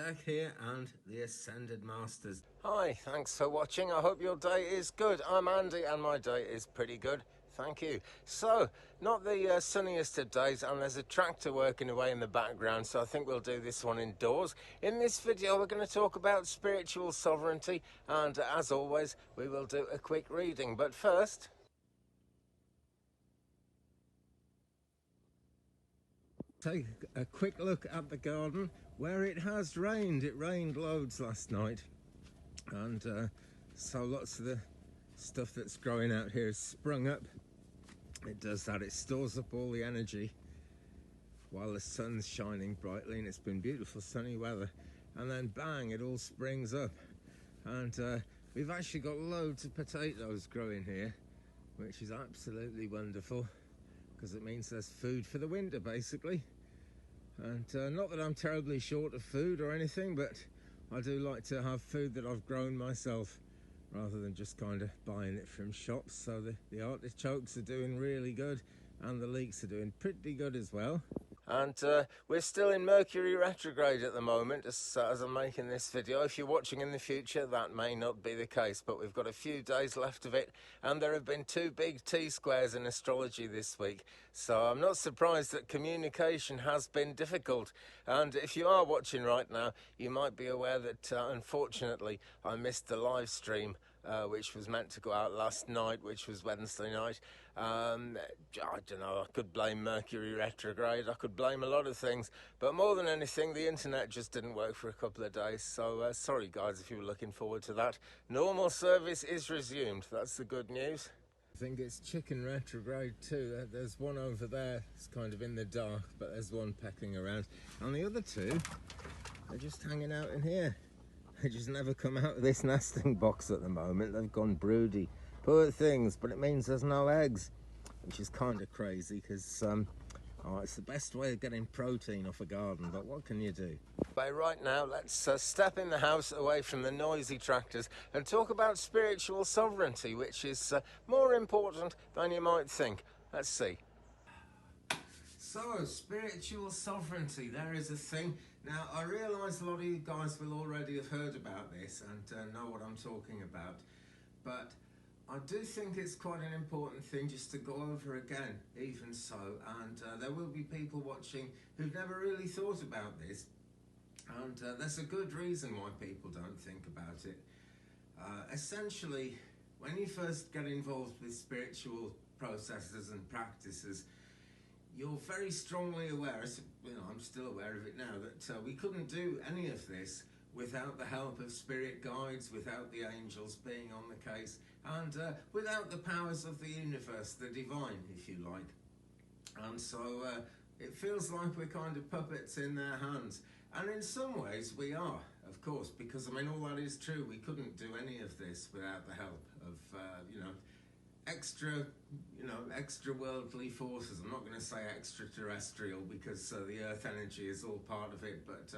Jack here and the Ascended Masters. Hi, thanks for watching. I hope your day is good. I'm Andy and my day is pretty good. Thank you. So, not the sunniest of days, and there's a tractor working away in the background, so I think we'll do this one indoors. In this video, we're going to talk about spiritual sovereignty, and as always, we will do a quick reading. But first, take a quick look at the garden where it has rained. It rained loads last night, and so lots of the stuff that's growing out here has sprung up. It does that, it stores up all the energy while the sun's shining brightly, and it's been beautiful sunny weather, and then bang, it all springs up. And we've actually got loads of potatoes growing here, which is absolutely wonderful, because it means there's food for the winter basically. And not that I'm terribly short of food or anything, but I do like to have food that I've grown myself rather than just kind of buying it from shops. So the artichokes are doing really good, and the leeks are doing pretty good as well. And we're still in Mercury retrograde at the moment as I'm making this video. If you're watching in the future, that may not be the case, but we've got a few days left of it, and there have been 2 big T-squares in astrology this week, so I'm not surprised that communication has been difficult. And if you are watching right now, you might be aware that unfortunately I missed the live stream which was meant to go out last night, which was Wednesday night. I don't know, I could blame Mercury retrograde, I could blame a lot of things, but more than anything, the internet just didn't work for a couple of days, so sorry guys if you were looking forward to that. Normal service is resumed, that's the good news. I think it's chicken retrograde too. There's one over there, it's kind of in the dark, but there's one pecking around, and the other 2 are just hanging out in here. They just never come out of this nesting box at the moment. They've gone broody. Poor things, but it means there's no eggs, which is kind of crazy because it's the best way of getting protein off a garden, but what can you do? But right now, let's step in the house away from the noisy tractors and talk about spiritual sovereignty, which is more important than you might think. Let's see. So, spiritual sovereignty, there is a thing. Now, I realise a lot of you guys will already have heard about this and know what I'm talking about, but I do think it's quite an important thing just to go over again, even so, and there will be people watching who've never really thought about this, and there's a good reason why people don't think about it. Essentially, when you first get involved with spiritual processes and practices, you're very strongly aware, you know, I'm still aware of it now, that we couldn't do any of this without the help of spirit guides, without the angels being on the case, and without the powers of the universe, the divine, if you like. And so it feels like we're kind of puppets in their hands. And in some ways we are, of course, because, I mean, all that is true. We couldn't do any of this without the help of, extra worldly forces. I'm not going to say extraterrestrial because the earth energy is all part of it, but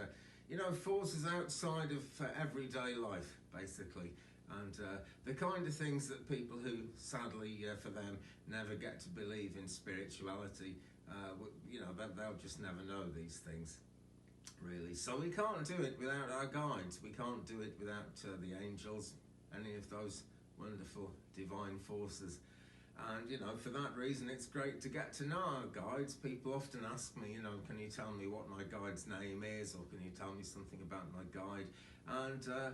forces outside of everyday life basically, and the kind of things that people who sadly for them never get to believe in spirituality, they'll just never know these things really. So we can't do it without our guides, we can't do it without the angels, any of those wonderful divine forces. And for that reason it's great to get to know our guides. People often ask me, can you tell me what my guide's name is, or can you tell me something about my guide? And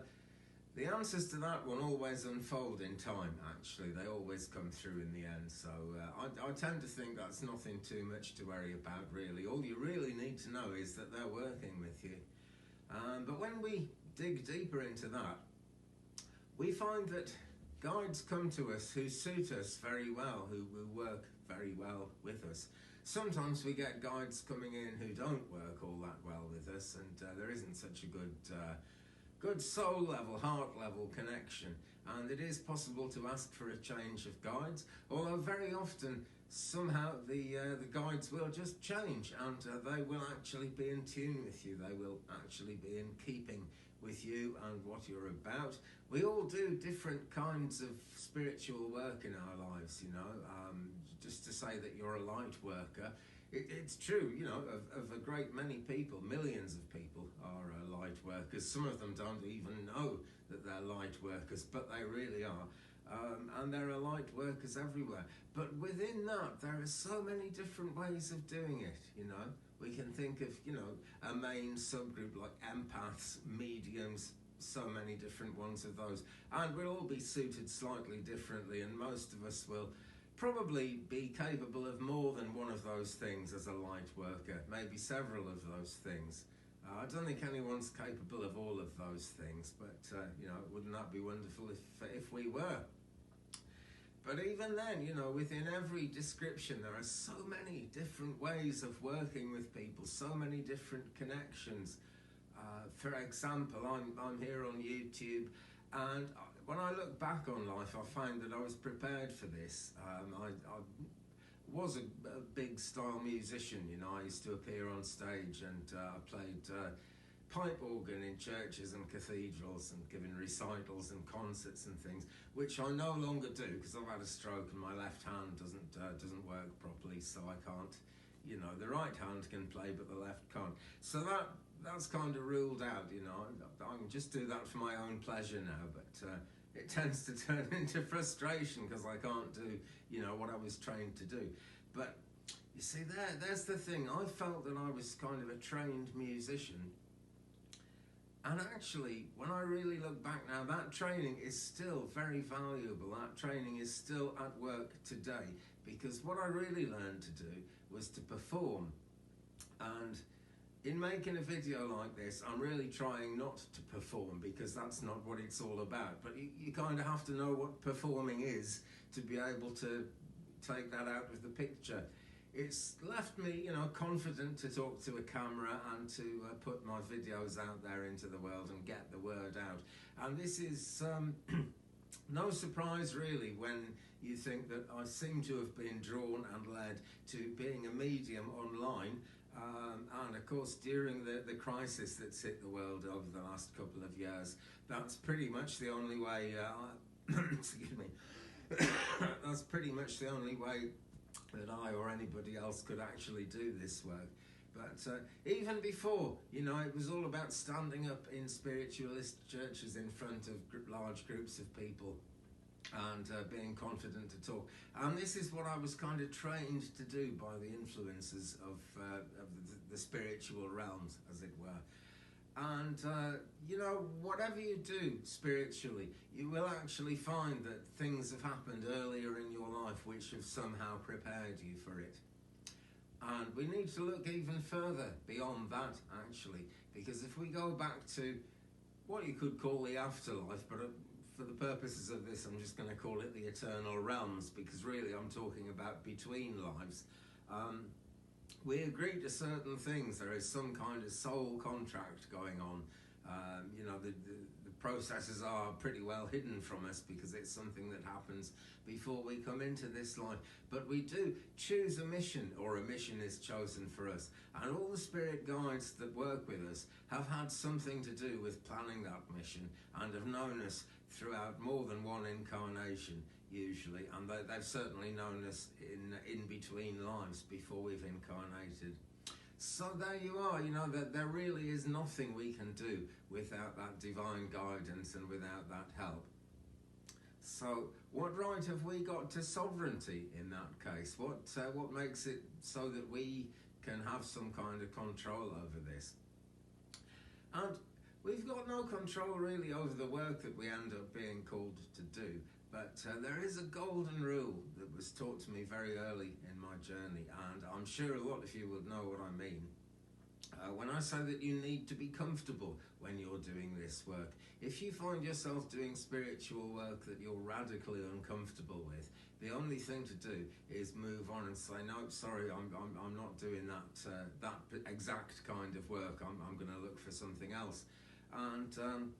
the answers to that one always unfold in time, actually. They always come through in the end, so I tend to think that's nothing too much to worry about really. All you really need to know is that they're working with you. But when we dig deeper into that, we find that guides come to us who suit us very well, who work very well with us. Sometimes we get guides coming in who don't work all that well with us, and there isn't such a good soul level, heart level connection, and it is possible to ask for a change of guides, although very often somehow the guides will just change, and they will actually be in tune with you. They will actually be in keeping with you and what you're about. We all do different kinds of spiritual work in our lives, just to say that you're a light worker It's true, you know, of a great many people, millions of people are light workers. Some of them don't even know that they're light workers, but they really are. And there are light workers everywhere. But within that, there are so many different ways of doing it, you know. We can think of, you know, a main subgroup like empaths, mediums, so many different ones of those. And we'll all be suited slightly differently, and most of us will probably be capable of more than one of those things as a light worker, maybe several of those things. I don't think anyone's capable of all of those things, but you know, wouldn't that be wonderful if we were? But even then, you know, within every description, there are so many different ways of working with people, so many different connections. For example, I'm here on YouTube, and when I look back on life, I find that I was prepared for this. I was a big style musician, you know. I used to appear on stage, and I played pipe organ in churches and cathedrals and given recitals and concerts and things, which I no longer do because I've had a stroke and my left hand doesn't work properly, so I can't, you know, the right hand can play but the left can't. So that's kind of ruled out, you know. I can just do that for my own pleasure now, but it tends to turn into frustration because I can't do, you know, what I was trained to do. But you see, there's the thing. I felt that I was kind of a trained musician. And actually, when I really look back now, that training is still very valuable. That training is still at work today, because what I really learned to do was to perform. And in making a video like this, I'm really trying not to perform, because that's not what it's all about. But you kind of have to know what performing is to be able to take that out of the picture. It's left me, you know, confident to talk to a camera and to put my videos out there into the world and get the word out. And this is no surprise really when you think that I seem to have been drawn and led to being a medium online. And of course, during the crisis that's hit the world over the last couple of years, that's pretty much the only way, excuse me, that's pretty much the only way that I or anybody else could actually do this work. But even before, you know, it was all about standing up in spiritualist churches in front of large groups of people and being confident to talk. And this is what I was kind of trained to do by the influences of the spiritual realms, as it were. And, you know, whatever you do spiritually, you will actually find that things have happened earlier in your life which have somehow prepared you for it. And we need to look even further beyond that, actually, because if we go back to what you could call the afterlife, but for the purposes of this, I'm just going to call it the eternal realms, because really I'm talking about between lives. We agree to certain things. There is some kind of soul contract going on. You know, the processes are pretty well hidden from us because it's something that happens before we come into this life. But we do choose a mission, or a mission is chosen for us. And all the spirit guides that work with us have had something to do with planning that mission and have known us throughout more than one incarnation, usually, and they've certainly known us in between lives before we've incarnated. So there you are, you know, that there really is nothing we can do without that divine guidance and without that help. So what right have we got to sovereignty in that case? What makes it so that we can have some kind of control over this? And we've got no control really over the work that we end up being called to do. But there is a golden rule that was taught to me very early in my journey, and I'm sure a lot of you would know what I mean. When I say that you need to be comfortable when you're doing this work, if you find yourself doing spiritual work that you're radically uncomfortable with, the only thing to do is move on and say, no, sorry, I'm not doing that exact kind of work. I'm going to look for something else. And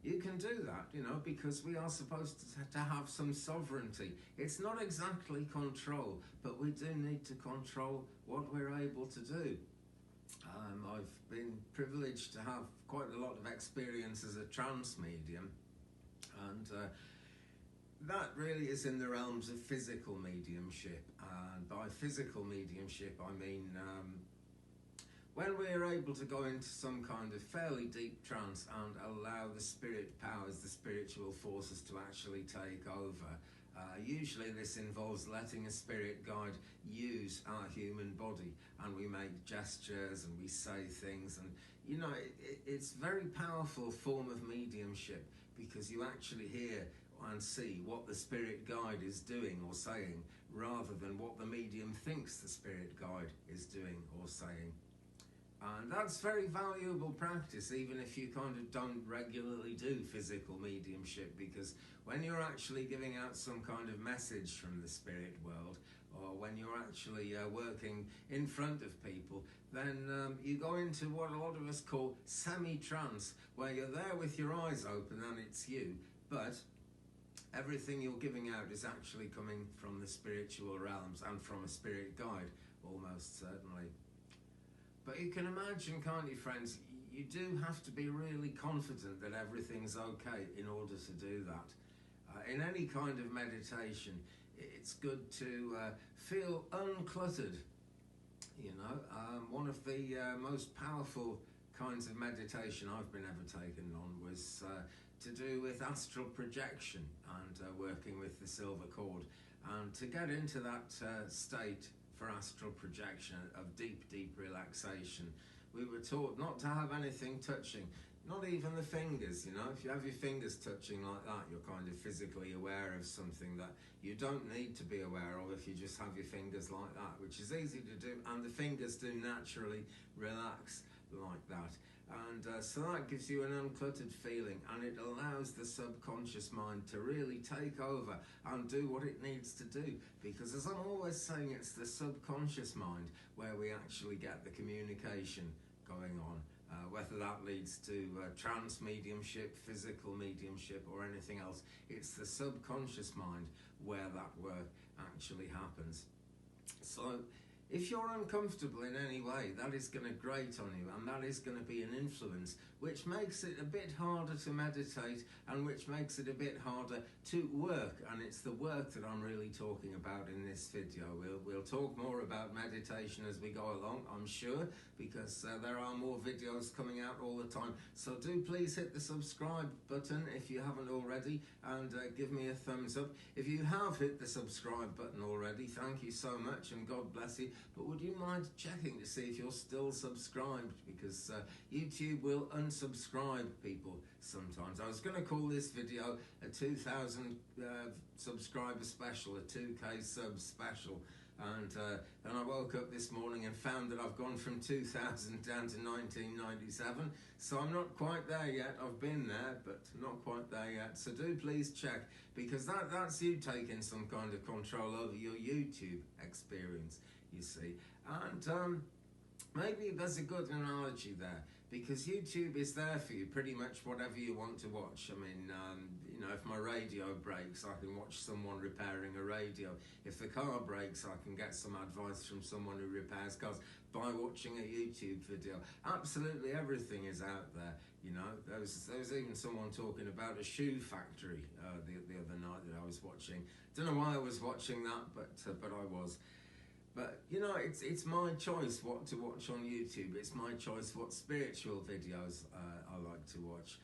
you can do that, you know, because we are supposed to have some sovereignty. It's not exactly control, but we do need to control what we're able to do. I've been privileged to have quite a lot of experience as a trance medium, and that really is in the realms of physical mediumship. And by physical mediumship, I mean when we're able to go into some kind of fairly deep trance and allow the spirit powers, the spiritual forces to actually take over. Usually this involves letting a spirit guide use our human body, and we make gestures and we say things, and you know, it's a very powerful form of mediumship, because you actually hear and see what the spirit guide is doing or saying, rather than what the medium thinks the spirit guide is doing or saying. And that's very valuable practice, even if you kind of don't regularly do physical mediumship, because when you're actually giving out some kind of message from the spirit world, or when you're actually working in front of people, then you go into what a lot of us call semi-trance, where you're there with your eyes open and it's you, but everything you're giving out is actually coming from the spiritual realms and from a spirit guide, almost certainly. But you can imagine, can't you, friends, you do have to be really confident that everything's okay in order to do that. In any kind of meditation, it's good to feel uncluttered. You know, one of the most powerful kinds of meditation I've been ever taken on was to do with astral projection and working with the silver cord. And to get into that state for astral projection of deep, deep relaxation, we were taught not to have anything touching, not even the fingers. You know, if you have your fingers touching like that, you're kind of physically aware of something that you don't need to be aware of if you just have your fingers like that, which is easy to do, and the fingers do naturally relax like that. And so that gives you an uncluttered feeling, and it allows the subconscious mind to really take over and do what it needs to do, because as I'm always saying, it's the subconscious mind where we actually get the communication going on, whether that leads to trance mediumship, physical mediumship, or anything else. It's the subconscious mind where that work actually happens. So if you're uncomfortable in any way, that is going to grate on you, and that is going to be an influence which makes it a bit harder to meditate, and which makes it a bit harder to work. And it's the work that I'm really talking about in this video. We'll talk more about meditation as we go along, I'm sure, because there are more videos coming out all the time. So do please hit the subscribe button if you haven't already, and give me a thumbs up. If you have hit the subscribe button already, thank you so much, and God bless you. But would you mind checking to see if you're still subscribed, because YouTube will unsubscribe people sometimes. I was going to call this video a 2,000 subscriber special, a 2K sub special, and then I woke up this morning and found that I've gone from 2,000 down to 1997, so I'm not quite there yet. I've been there, but not quite there yet. So do please check, because that's you taking some kind of control over your YouTube experience, you see. And maybe there's a good analogy there, because YouTube is there for you pretty much whatever you want to watch. I mean, you know, if my radio breaks, I can watch someone repairing a radio. If the car breaks, I can get some advice from someone who repairs cars by watching a YouTube video. Absolutely everything is out there, you know. There was even someone talking about a shoe factory the other night that I was watching. Don't know why I was watching that, but I was. But, you know, it's my choice what to watch on YouTube. It's my choice what spiritual videos I like to watch.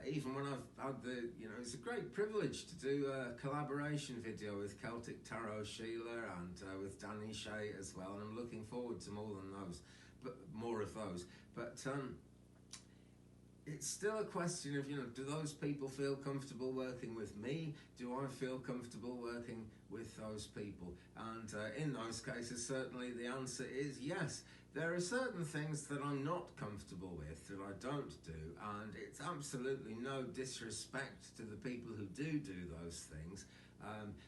Even when I've had you know, it's a great privilege to do a collaboration video with Celtic Tarot Sheila and with Danny Shea as well. And I'm looking forward to more of those. But it's still a question of, you know, do those people feel comfortable working with me? Do I feel comfortable working with those people? And in those cases, certainly the answer is yes. There are certain things that I'm not comfortable with, that I don't do, and it's absolutely no disrespect to the people who do those things.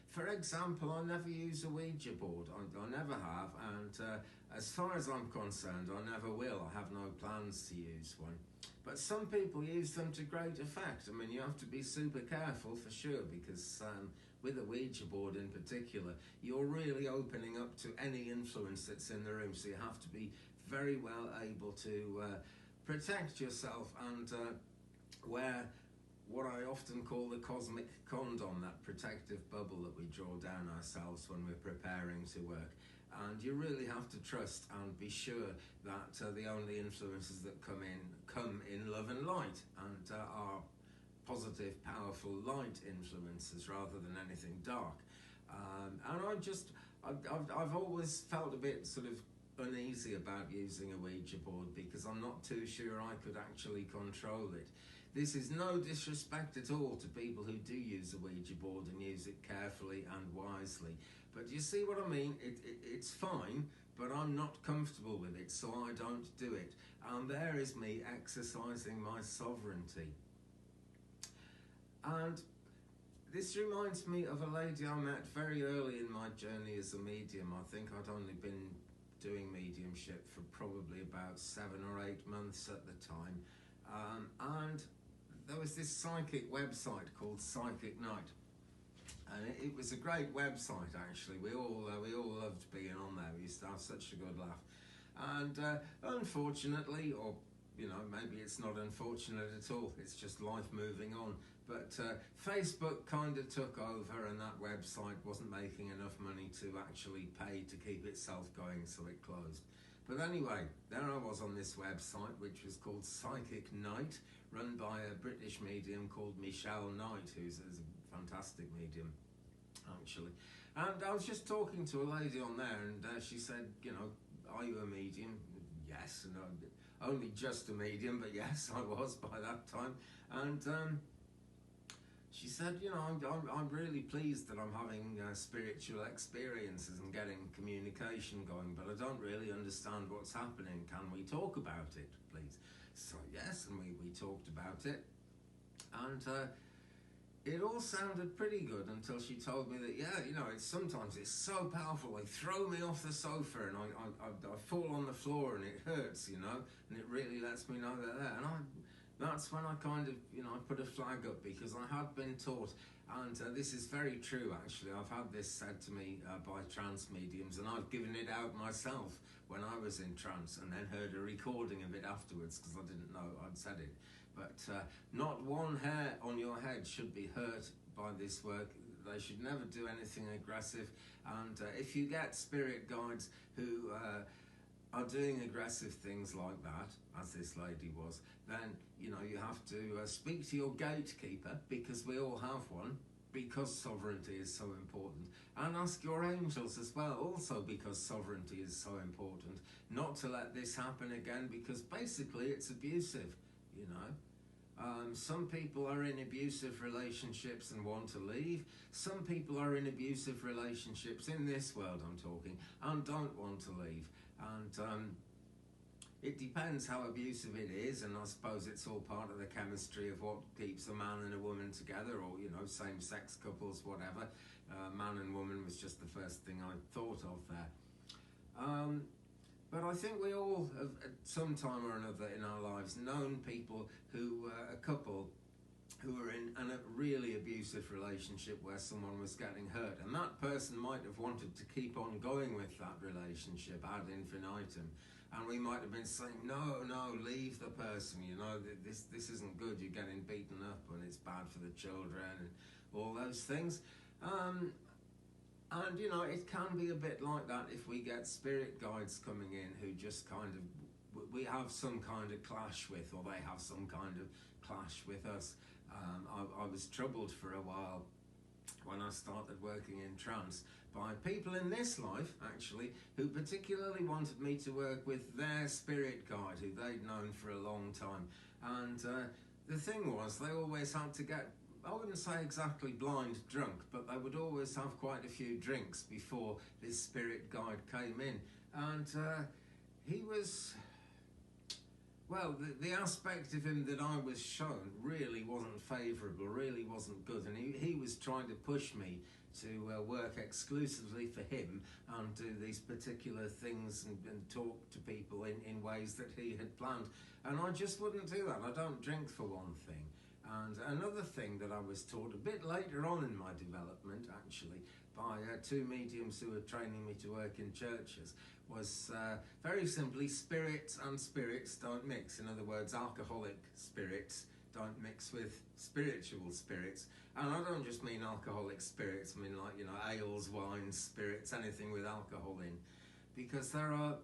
For example, I never use a Ouija board. I never have, and as far as I'm concerned, I never will. I have no plans to use one. But some people use them to great effect. I mean, you have to be super careful for sure, because with a Ouija board in particular, you're really opening up to any influence that's in the room. So you have to be very well able to protect yourself and wear what I often call the cosmic condom, that protective bubble that we draw down ourselves when we're preparing to work. And you really have to trust and be sure that the only influences that come in love and light, and are positive, powerful light influences rather than anything dark. And I've always felt a bit sort of uneasy about using a Ouija board because I'm not too sure I could actually control it. This is no disrespect at all to people who do use a Ouija board and use it carefully and wisely. But you see what I mean? It's fine, but I'm not comfortable with it, so I don't do it. And there is me exercising my sovereignty. And this reminds me of a lady I met very early in my journey as a medium. I think I'd only been doing mediumship for probably about 7 or 8 months at the time. And there was this psychic website called Psychic Night. And it was a great website, actually. We all loved being on there. We used to have such a good laugh. And unfortunately, or you know, maybe it's not unfortunate at all, it's just life moving on. But Facebook kind of took over, and that website wasn't making enough money to actually pay to keep itself going, so it closed. But anyway, there I was on this website, which was called Psychic Night, run by a British medium called Michelle Knight, who's a fantastic medium, actually. And I was just talking to a lady on there, and she said, you know, are you a medium? Yes, and only just a medium, but yes, I was by that time. And she said, you know, I'm really pleased that I'm having spiritual experiences and getting communication going, but I don't really understand what's happening. Can we talk about it, please? So yes, and we talked about it. And it all sounded pretty good until she told me that, yeah, you know, sometimes it's so powerful, they throw me off the sofa and I fall on the floor and it hurts, you know, and it really lets me know they're there. And that's when I kind of, you know, I put a flag up, because I had been taught, and this is very true actually, I've had this said to me by trance mediums, and I've given it out myself when I was in trance, and then heard a recording of it afterwards because I didn't know I'd said it. But not one hair on your head should be hurt by this work. They should never do anything aggressive. And if you get spirit guides who are doing aggressive things like that, as this lady was, then you know you have to speak to your gatekeeper, because we all have one, because sovereignty is so important, and ask your angels as well, also because sovereignty is so important, not to let this happen again, because basically it's abusive, you know. Some people are in abusive relationships and want to leave. Some people are in abusive relationships, in this world I'm talking, and don't want to leave. And it depends how abusive it is, and I suppose it's all part of the chemistry of what keeps a man and a woman together, or, you know, same-sex couples, whatever. Man and woman was just the first thing I thought of there. But I think we all have, at some time or another in our lives, known people who, a couple, who were in a really abusive relationship where someone was getting hurt. And that person might have wanted to keep on going with that relationship ad infinitum. And we might have been saying, no, leave the person, you know, this isn't good, you're getting beaten up and it's bad for the children and all those things. And, you know, it can be a bit like that if we get spirit guides coming in who just kind of, we have some kind of clash with, or they have some kind of clash with us. I was troubled for a while when I started working in trance by people in this life, actually, who particularly wanted me to work with their spirit guide, who they'd known for a long time. And the thing was, they always had to get, I wouldn't say exactly blind drunk, but they would always have quite a few drinks before this spirit guide came in. And he was, well, the aspect of him that I was shown really wasn't favourable, really wasn't good. And he was trying to push me to work exclusively for him and do these particular things and talk to people in ways that he had planned. And I just wouldn't do that. I don't drink, for one thing. And another thing that I was taught a bit later on in my development, actually, by two mediums who were training me to work in churches, was very simply, spirits and spirits don't mix. In other words, alcoholic spirits don't mix with spiritual spirits. And I don't just mean alcoholic spirits, I mean like, you know, ales, wines, spirits, anything with alcohol in. Because there are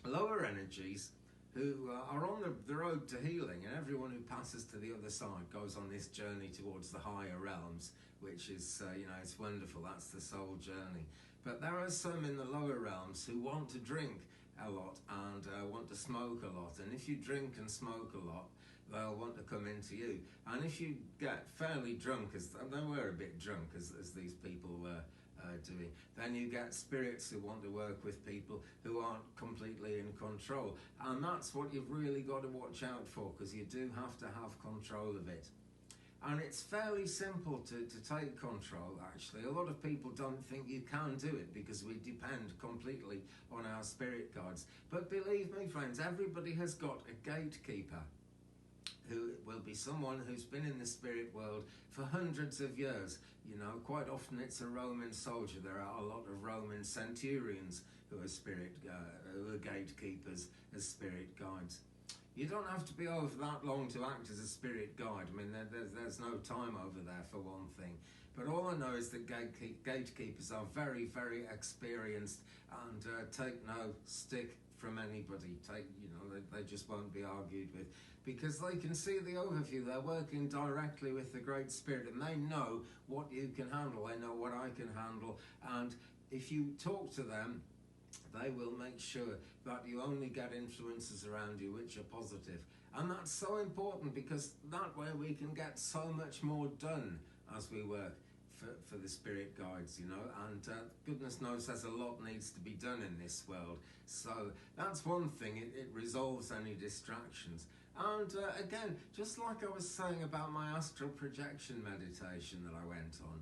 lower energies who are on the road to healing, and everyone who passes to the other side goes on this journey towards the higher realms, which is, you know, it's wonderful. That's the soul journey. But there are some in the lower realms who want to drink a lot and want to smoke a lot. And if you drink and smoke a lot, they'll want to come into you. And if you get fairly drunk, as they were a bit drunk, as these people were doing, then you get spirits who want to work with people who aren't completely in control. And that's what you've really got to watch out for, because you do have to have control of it. And it's fairly simple to take control, actually. A lot of people don't think you can do it because we depend completely on our spirit guides. But believe me, friends, everybody has got a gatekeeper who will be someone who's been in the spirit world for hundreds of years. You know, quite often it's a Roman soldier. There are a lot of Roman centurions who are gatekeepers as spirit guides. You don't have to be over that long to act as a spirit guide. I mean, there's no time over there, for one thing. But all I know is that gatekeepers are very, very experienced and take no stick from anybody. They just won't be argued with, because they can see the overview. They're working directly with the Great Spirit, and they know what you can handle. They know what I can handle. And if you talk to them, they will make sure that you only get influences around you which are positive. And that's so important, because that way we can get so much more done as we work for the spirit guides, you know. And goodness knows there's a lot needs to be done in this world. So that's one thing, it resolves any distractions. And again, just like I was saying about my astral projection meditation that I went on,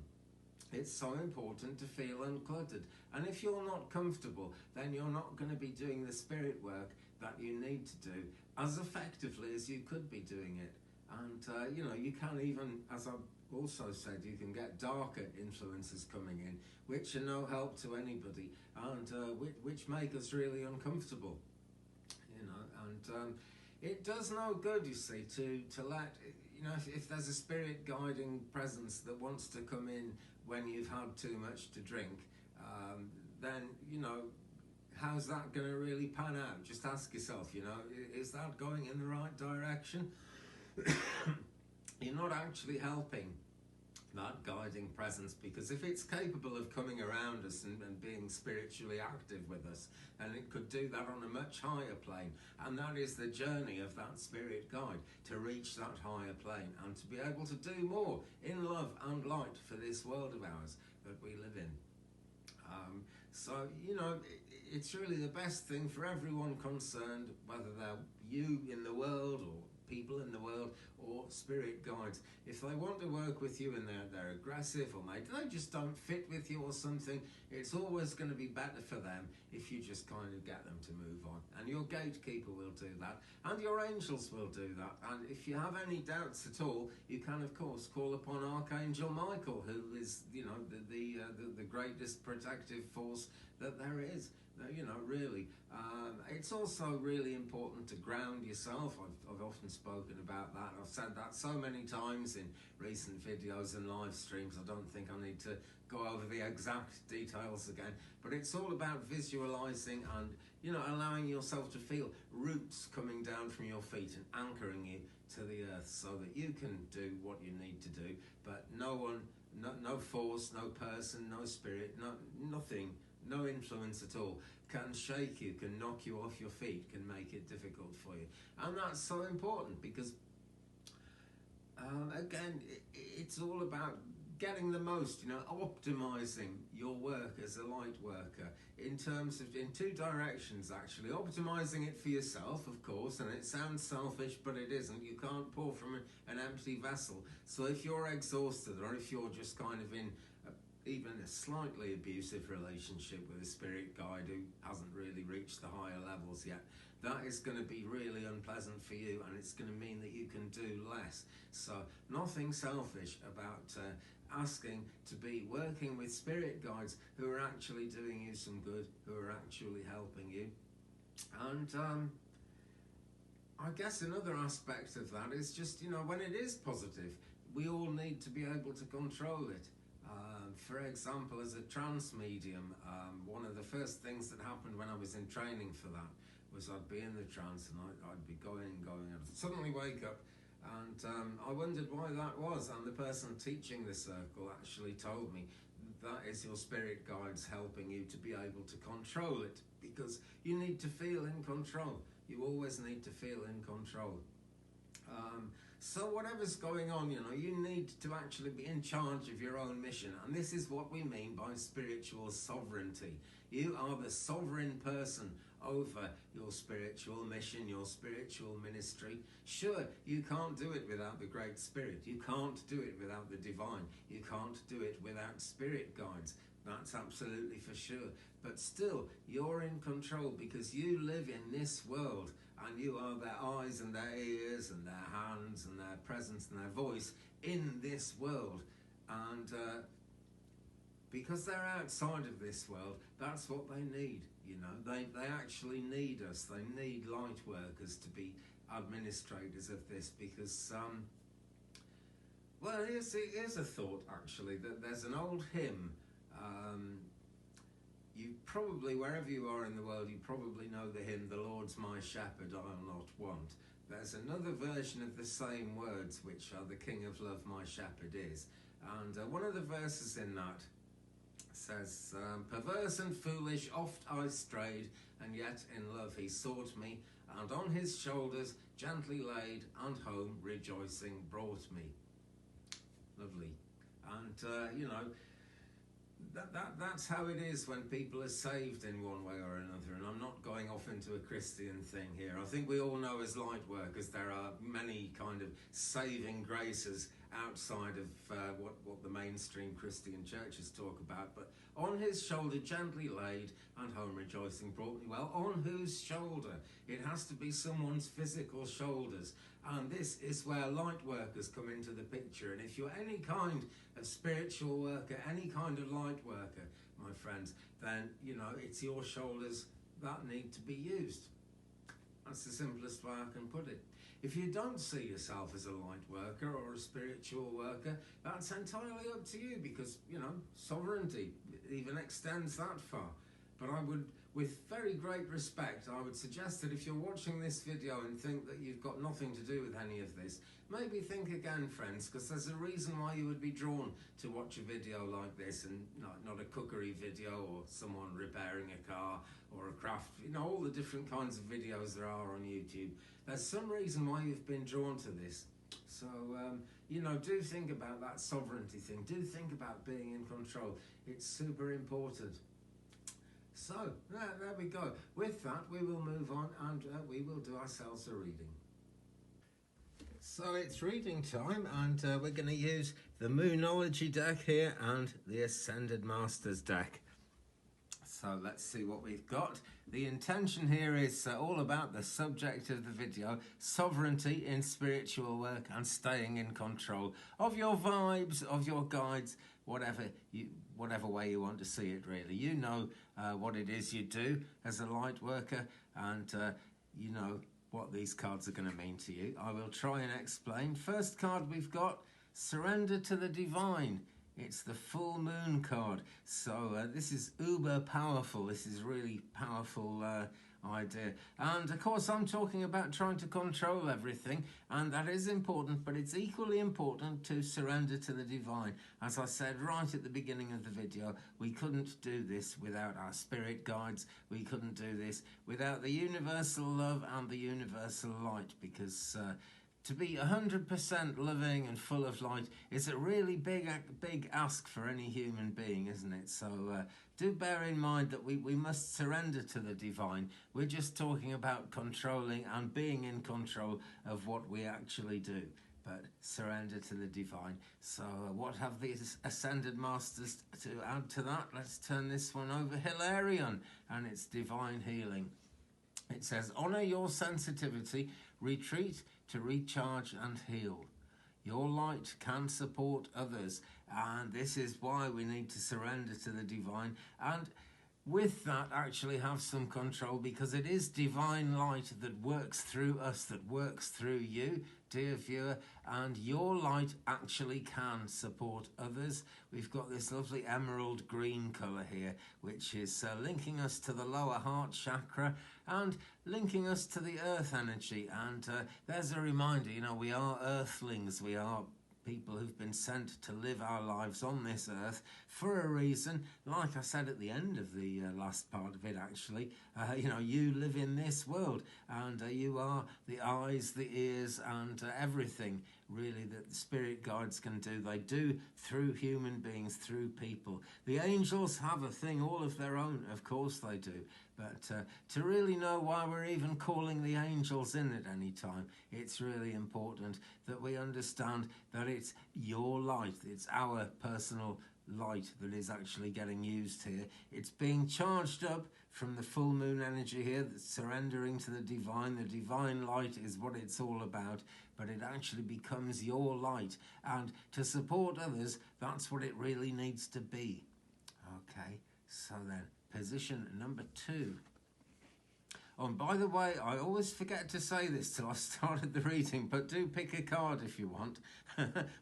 it's so important to feel uncluttered. And if you're not comfortable, then you're not going to be doing the spirit work that you need to do as effectively as you could be doing it. And, you know, you can even, as I've also said, you can get darker influences coming in, which are no help to anybody, and which make us really uncomfortable, you know. And it does no good, you see, to let, you know, if there's a spirit guiding presence that wants to come in when you've had too much to drink, then, you know, how's that going to really pan out? Just ask yourself, you know, is that going in the right direction? You're not actually helping that guiding presence, because if it's capable of coming around us and being spiritually active with us, then it could do that on a much higher plane. And that is the journey of that spirit guide, to reach that higher plane and to be able to do more in love and light for this world of ours that we live in. So, you know, it's really the best thing for everyone concerned, whether they're you in the world or people in the world or spirit guides. If they want to work with you and they're aggressive, or they just don't fit with you or something, it's always going to be better for them if you just kind of get them to move on. And your gatekeeper will do that, and your angels will do that. And if you have any doubts at all, you can of course call upon Archangel Michael, who is, you know, the greatest protective force that there is. You know, really. It's also really important to ground yourself. I've often spoken about that. I've said that so many times in recent videos and live streams. I don't think I need to go over the exact details again. But it's all about visualizing and, you know, allowing yourself to feel roots coming down from your feet and anchoring you to the earth, so that you can do what you need to do. But no one, no force, no person, no spirit, nothing, no influence at all can shake you, can knock you off your feet, can make it difficult for you. And that's so important, because again, it's all about getting the most, you know, optimizing your work as a light worker in two directions, actually. Optimizing it for yourself, of course, and it sounds selfish, but it isn't. You can't pour from an empty vessel. So if you're exhausted, or if you're just kind of in even a slightly abusive relationship with a spirit guide who hasn't really reached the higher levels yet, that is going to be really unpleasant for you, and it's going to mean that you can do less. So nothing selfish about asking to be working with spirit guides who are actually doing you some good, who are actually helping you. And I guess another aspect of that is just, when it is positive, we all need to be able to control it. For example, as a trance medium, one of the first things that happened when I was in training for that was I'd be in the trance and I'd be going, and I'd suddenly wake up, and I wondered why that was, and the person teaching the circle actually told me that is your spirit guides helping you to be able to control it, because you need to feel in control. You always need to feel in control. So whatever's going on, you need to actually be in charge of your own mission. And this is what we mean by spiritual sovereignty. You are the sovereign person over your spiritual mission, your spiritual ministry. Sure, you can't do it without the Great Spirit. You can't do it without the divine. You can't do it without spirit guides. That's absolutely for sure. But still, you're in control because you live in this world. And you are their eyes and their ears and their hands and their presence and their voice in this world. And because they're outside of this world, that's what they need. They actually need us. They need light workers to be administrators of this, because well, here's a thought actually, that there's an old hymn. You probably, wherever you are in the world, you probably know the hymn, "The Lord's my shepherd, I'll not want." There's another version of the same words, which are, "The King of love my shepherd is." And one of the verses in that says, "Perverse and foolish oft I strayed, and yet in love he sought me, and on his shoulders gently laid, and home rejoicing brought me." Lovely. And that's how it is when people are saved in one way or another. And I'm not going off into a Christian thing here. I think we all know as light workers there are many kind of saving graces outside of what the mainstream Christian churches talk about. But on his shoulder gently laid, and home rejoicing brought me. Well, on whose shoulder? It has to be someone's physical shoulders. And this is where light workers come into the picture. And if you're any kind of spiritual worker, any kind of light worker, my friends, then, it's your shoulders that need to be used. That's the simplest way I can put it. If you don't see yourself as a light worker or a spiritual worker, that's entirely up to you, because, sovereignty even extends that far. But I would, with very great respect, I would suggest that if you're watching this video and think that you've got nothing to do with any of this, maybe think again, friends, because there's a reason why you would be drawn to watch a video like this, and not a cookery video or someone repairing a car or a craft, all the different kinds of videos there are on YouTube. There's some reason why you've been drawn to this. So, do think about that sovereignty thing. Do think about being in control. It's super important. So, there we go. With that, we will move on, and we will do ourselves a reading. So it's reading time, and we're going to use the Moonology deck here and the Ascended Masters deck. So let's see what we've got. The intention here is all about the subject of the video: sovereignty in spiritual work and staying in control of your vibes, of your guides, whatever way you want to see it, really. You know what it is you do as a light worker, and you know what these cards are going to mean to you. I will try and explain. First card we've got, Surrender to the Divine. It's the full moon card. So this is uber powerful. This is really powerful idea. And of course I'm talking about trying to control everything, and that is important, but it's equally important to surrender to the divine. As I said right at the beginning of the video, we couldn't do this without our spirit guides. We couldn't do this without the universal love and the universal light, because to be 100% loving and full of light is a really big ask for any human being, isn't it? So do bear in mind that we must surrender to the divine. We're just talking about controlling and being in control of what we actually do, but surrender to the divine. So what have these Ascended Masters to add to that? Let's turn this one over. Hilarion and its divine healing. It says, honour your sensitivity, retreat to recharge and heal. Your light can support others, and this is why we need to surrender to the divine. And with that actually have some control, because it is divine light that works through us, that works through you, dear viewer, and your light actually can support others. We've got this lovely emerald green colour here, which is linking us to the lower heart chakra and linking us to the earth energy. And there's a reminder, you know, we are earthlings, we are people who've been sent to live our lives on this earth for a reason. Like I said at the end of the last part of it, actually, you know, you live in this world, and you are the eyes, the ears, and everything really that the spirit guides can do. They do through human beings, through people. The angels have a thing all of their own, of course they do. But to really know why we're even calling the angels in at any time, it's really important that we understand that it's your light, it's our personal light that is actually getting used here. It's being charged up from the full moon energy here, that's surrendering to the divine. The divine light is what it's all about, but it actually becomes your light. And to support others, that's what it really needs to be. Okay, so then, position number 2. Oh, and by the way, I always forget to say this till I started the reading, but do pick a card if you want,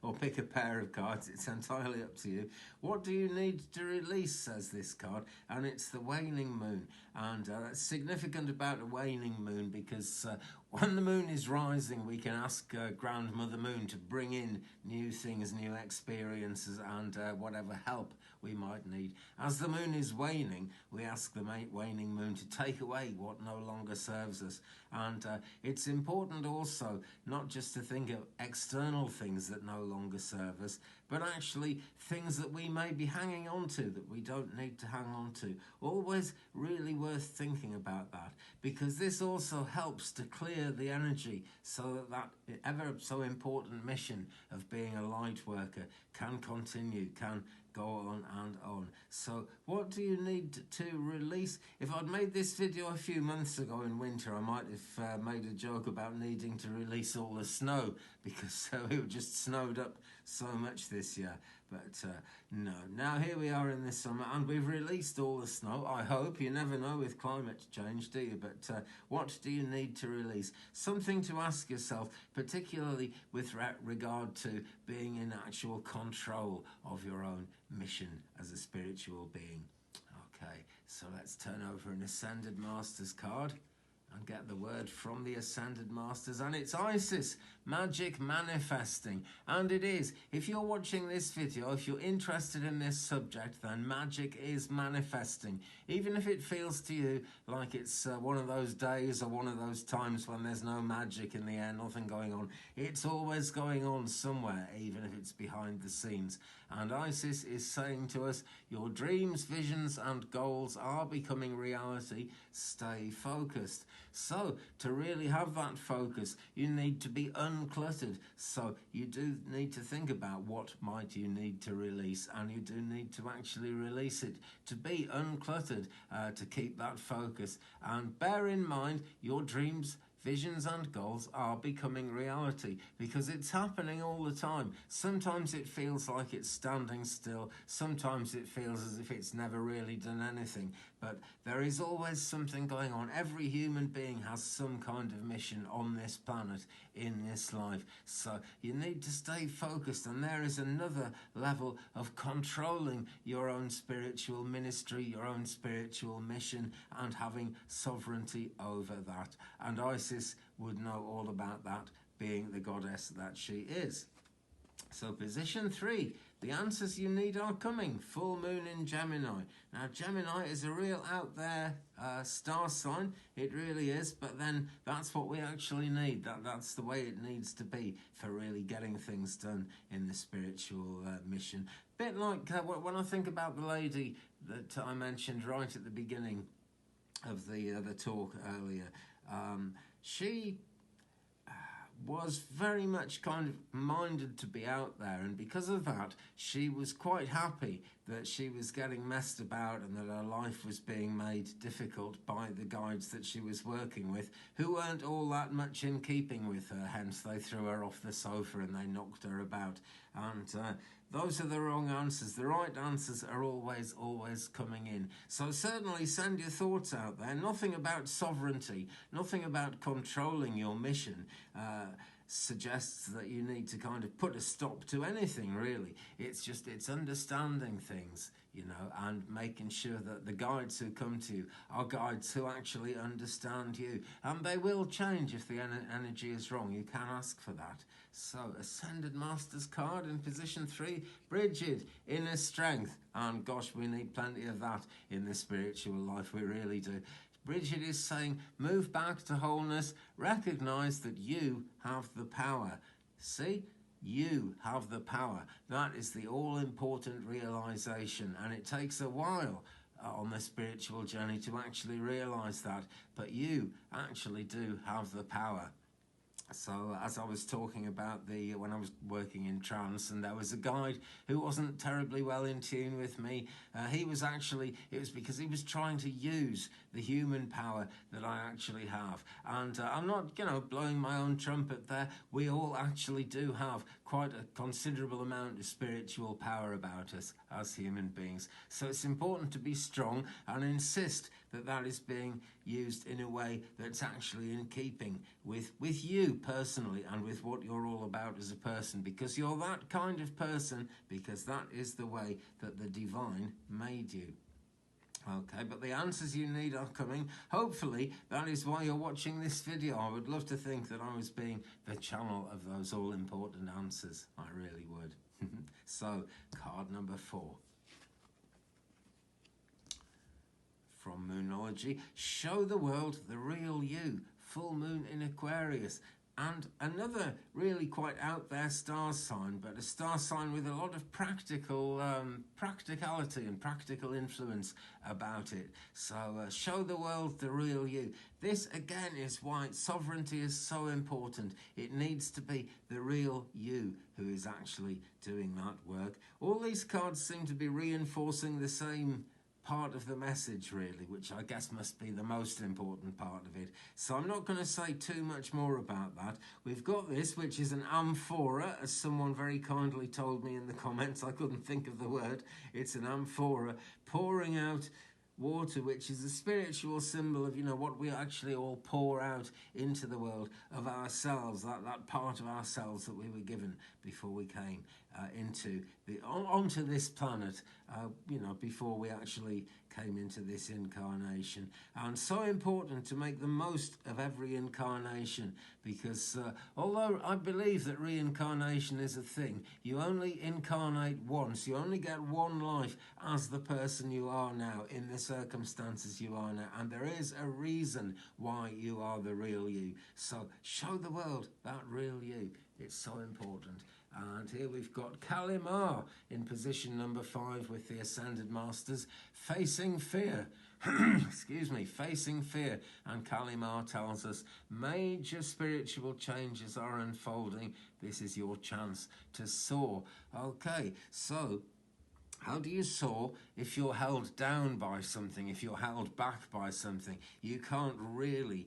or pick a pair of cards, it's entirely up to you. What do you need to release, says this card, and it's the waning moon. And that's significant about a waning moon, because when the moon is rising, we can ask Grandmother Moon to bring in new things, new experiences, and whatever help we might need. As the moon is waning, we ask the waning moon to take away what no longer serves us. And it's important also not just to think of external things that no longer serve us, but actually things that we may be hanging on to that we don't need to hang on to. Always really worth thinking about that, because this also helps to clear the energy so that ever so important mission of being a light worker can continue, can go on and on. So what do you need to release? If I'd made this video a few months ago in winter, I might have made a joke about needing to release all the snow, because it just snowed up so much this year. But no, now here we are in this summer, and we've released all the snow, I hope. You never know with climate change, do you? But what do you need to release? Something to ask yourself, particularly with regard to being in actual control of your own mission as a spiritual being. Okay, so let's turn over an Ascended Masters card and get the word from the Ascended Masters, and it's Isis, magic manifesting. And it is, if you're watching this video, if you're interested in this subject, then magic is manifesting. Even if it feels to you like it's one of those days or one of those times when there's no magic in the air, nothing going on, it's always going on somewhere, even if it's behind the scenes. And Isis is saying to us, your dreams, visions and goals are becoming reality. Stay focused. So to really have that focus, you need to be uncluttered. So you do need to think about what might you need to release, and you do need to actually release it, to be uncluttered, to keep that focus. And bear in mind, your dreams, visions and goals are becoming reality, because it's happening all the time. Sometimes it feels like it's standing still. Sometimes it feels as if it's never really done anything. But there is always something going on. Every human being has some kind of mission on this planet, in this life. So you need to stay focused, and there is another level of controlling your own spiritual ministry, your own spiritual mission, and having sovereignty over that. And Isis would know all about that, being the goddess that she is. So position 3, the answers you need are coming. Full moon in Gemini. Now Gemini is a real out there star sign, it really is, but then that's what we actually need. That's the way it needs to be for really getting things done in the spiritual mission. Bit like when I think about the lady that I mentioned right at the beginning of the talk earlier. She was very much kind of minded to be out there, and because of that she was quite happy that she was getting messed about and that her life was being made difficult by the guides that she was working with, who weren't all that much in keeping with her. Hence they threw her off the sofa and they knocked her about. And those are the wrong answers. The right answers are always coming in. So certainly send your thoughts out there. Nothing about sovereignty, nothing about controlling your mission suggests that you need to kind of put a stop to anything, really. It's understanding things, you know, and making sure that the guides who come to you are guides who actually understand you. And they will change if the energy is wrong. You can ask for that. So, Ascended Masters card in position 3, Bridget, inner strength. And gosh, we need plenty of that in the spiritual life, we really do. Bridget is saying, move back to wholeness, recognize that you have the power. See? You have the power. That is the all-important realization, and it takes a while on the spiritual journey to actually realize that, but you actually do have the power. So as I was talking about when I was working in trance, and there was a guide who wasn't terribly well in tune with me, it was because he was trying to use the human power that I actually have. And I'm not, blowing my own trumpet there. We all actually do have quite a considerable amount of spiritual power about us as human beings. So it's important to be strong and insist that that is being used in a way that's actually in keeping with you personally and with what you're all about as a person, because you're that kind of person, because that is the way that the divine made you. Okay, but the answers you need are coming. Hopefully, that is why you're watching this video. I would love to think that I was being the channel of those all-important answers. I really would. So, card number 4. From Moonology, show the world the real you. Full moon in Aquarius. And another really quite out there star sign, but a star sign with a lot of practicality and practical influence about it. So show the world the real you. This again is why sovereignty is so important. It needs to be the real you who is actually doing that work. All these cards seem to be reinforcing the same part of the message, really, which I guess must be the most important part of it. So I'm not going to say too much more about that. We've got this, which is an amphora, as someone very kindly told me in the comments. I couldn't think of the word. It's an amphora, pouring out water, which is a spiritual symbol of, what we actually all pour out into the world of ourselves, that part of ourselves that we were given before we came onto this planet, before we actually came into this incarnation. And so important to make the most of every incarnation, because although I believe that reincarnation is a thing, you only incarnate once. You only get one life as the person you are now, in the circumstances you are now, and there is a reason why you are the real you. So show the world that real you. It's so important. And here we've got Kalimar in position number 5 with the Ascended Masters, facing fear. Excuse me, facing fear. And Kalimar tells us major spiritual changes are unfolding. This is your chance to soar. Okay, so how do you soar if you're held down by something, if you're held back by something? You can't really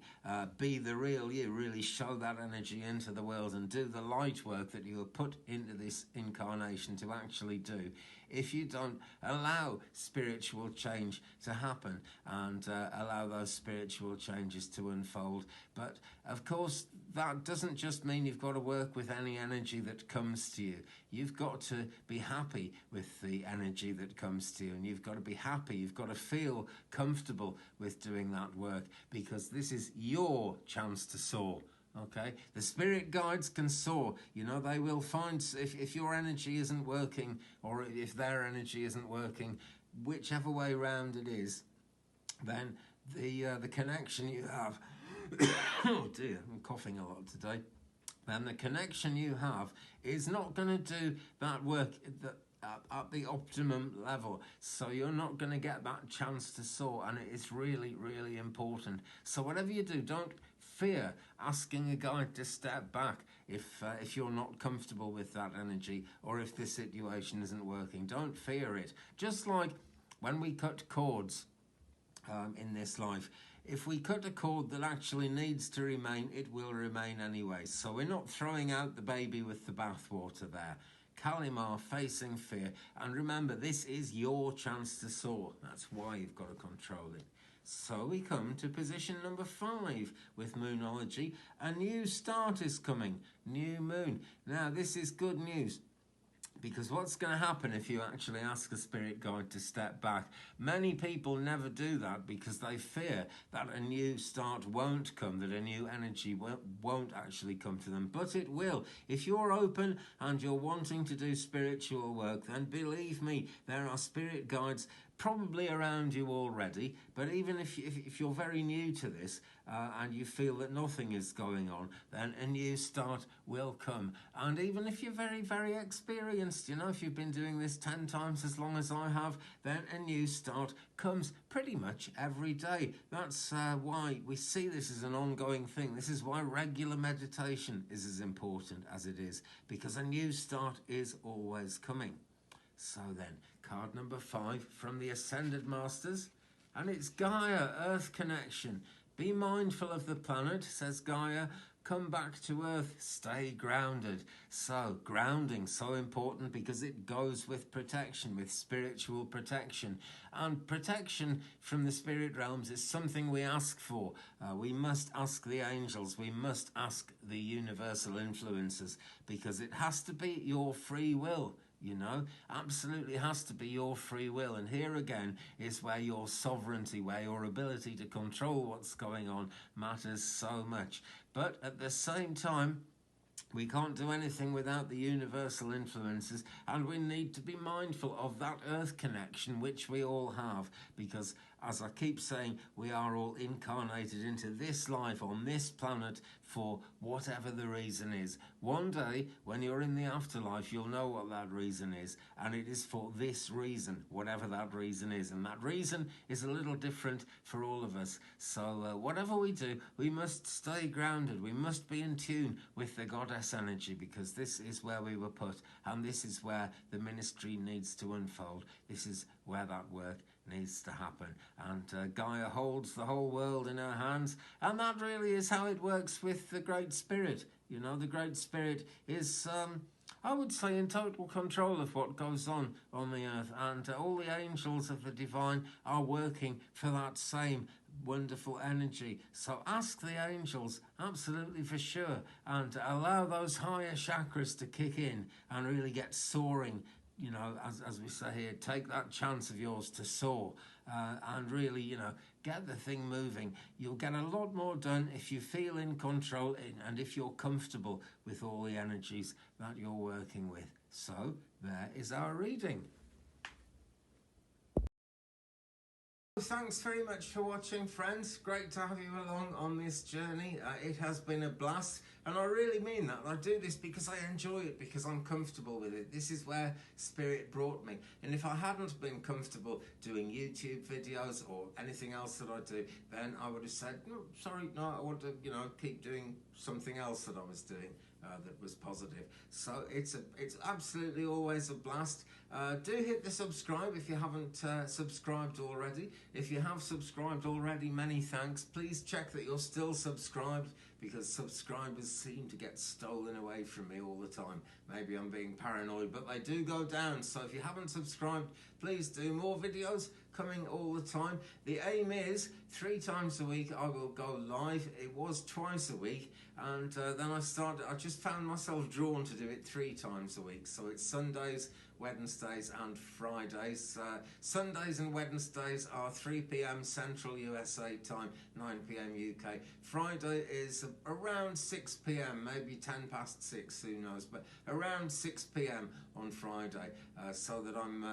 be the real you, really show that energy into the world and do the light work that you were put into this incarnation to actually do if you don't allow spiritual change to happen and allow those spiritual changes to unfold. But of course, that doesn't just mean you've got to work with any energy that comes to you. You've got to be happy with the energy that comes to you, and you've got to be happy, you've got to feel comfortable with doing that work, because this is your chance to soar. Okay, the spirit guides can soar. They will find, if your energy isn't working, or if their energy isn't working, whichever way round it is, then the connection you have, oh dear, I'm coughing a lot today, then the connection you have is not going to do that work at the optimum level. So you're not going to get that chance to soar, and it is really, really important. So whatever you do, don't fear asking a guide to step back if you're not comfortable with that energy, or if the situation isn't working. Don't fear it. Just like when we cut cords in this life, if we cut a cord that actually needs to remain, it will remain anyway. So we're not throwing out the baby with the bathwater there. Kalimar, facing fear. And remember, this is your chance to soar. That's why you've got to control it. So we come to position number 5 with Moonology. A new start is coming, new moon. Now this is good news, because what's going to happen if you actually ask a spirit guide to step back? Many people never do that because they fear that a new start won't come, that a new energy won't actually come to them. But it will. If you're open and you're wanting to do spiritual work, then believe me, there are spirit guides probably around you already. But even if you're very new to this and you feel that nothing is going on, then a new start will come. And even if you're very, very experienced, you know, if you've been doing this 10 times as long as I have, then a new start comes pretty much every day. That's why we see this as an ongoing thing. This is why regular meditation is as important as it is, because a new start is always coming. So then, card number 5 from the Ascended Masters, and it's Gaia, Earth connection. Be mindful of the planet, says Gaia. Come back to Earth, stay grounded. So, grounding, so important because it goes with protection, with spiritual protection. And protection from the spirit realms is something we ask for. We must ask the angels, we must ask the universal influences, because it has to be your free will. You know, absolutely has to be your free will. And here again is where your sovereignty, where your ability to control what's going on matters so much. But at the same time, we can't do anything without the universal influences, and we need to be mindful of that earth connection, which we all have, because as I keep saying, we are all incarnated into this life on this planet for whatever the reason is. One day, when you're in the afterlife, you'll know what that reason is, and it is for this reason, whatever that reason is. And that reason is a little different for all of us. So whatever we do, we must stay grounded. We must be in tune with the goddess energy, because this is where we were put, and this is where the ministry needs to unfold. This is where that work needs to happen. And Gaia holds the whole world in her hands, and that really is how it works with the Great Spirit. You know, the Great Spirit is, I would say, in total control of what goes on the earth, and all the angels of the divine are working for that same wonderful energy. So ask the angels, absolutely for sure, and allow those higher chakras to kick in and really get soaring. You know, as we say here, take that chance of yours to soar and really, you know, get the thing moving. You'll get a lot more done if you feel in control and if you're comfortable with all the energies that you're working with. So there is our reading. Thanks very much for watching, friends. Great to have you along on this journey. It has been a blast, and I really mean that. I do this because I enjoy it, because I'm comfortable with it. This is where Spirit brought me, and if I hadn't been comfortable doing YouTube videos or anything else that I do, then I would have said, no, sorry, no, I want to, you know, keep doing something else that I was doing. That was positive. So it's absolutely always a blast. Do hit the subscribe if you haven't subscribed already. If you have subscribed already, many thanks. Please check that you're still subscribed, because subscribers seem to get stolen away from me all the time. Maybe I'm being paranoid, but they do go down. So if you haven't subscribed, please do. More videos coming all the time. The aim is 3 times a week I will go live. It was twice a week, and then I just found myself drawn to do it 3 times a week. So it's Sundays, Wednesdays and Fridays. Sundays and Wednesdays are 3 p.m. Central USA time, 9 p.m. UK. Friday is around 6 p.m, maybe 10 past 6, who knows, but around 6 p.m. on Friday, so that I'm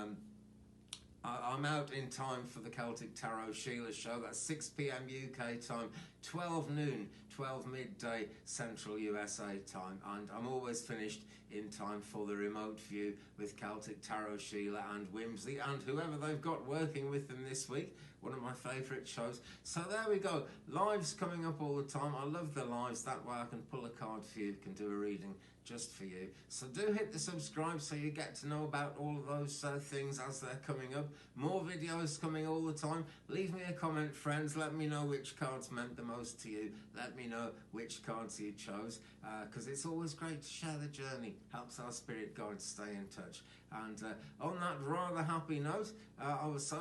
out in time for the Celtic Tarot Sheila show. That's 6 p.m. UK time, 12 noon, 12 midday Central USA time, and I'm always finished in time for the remote view with Celtic Tarot Sheila and Whimsy and whoever they've got working with them this week. One of my favourite shows. So there we go. Lives coming up all the time. I love the lives. That way I can pull a card for you, can do a reading just for you. So do hit the subscribe so you get to know about all of those things as they're coming up. More videos coming all the time. Leave me a comment, friends. Let me know which cards meant the most. most to you. Let me know which cards you chose, because it's always great to share the journey. Helps our spirit guides stay in touch. And on that rather happy note, I will say,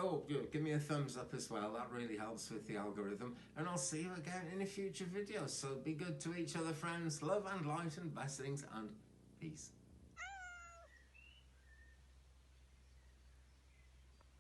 give me a thumbs up as well. That really helps with the algorithm. And I'll see you again in a future video. So be good to each other, friends. Love and light and blessings and peace.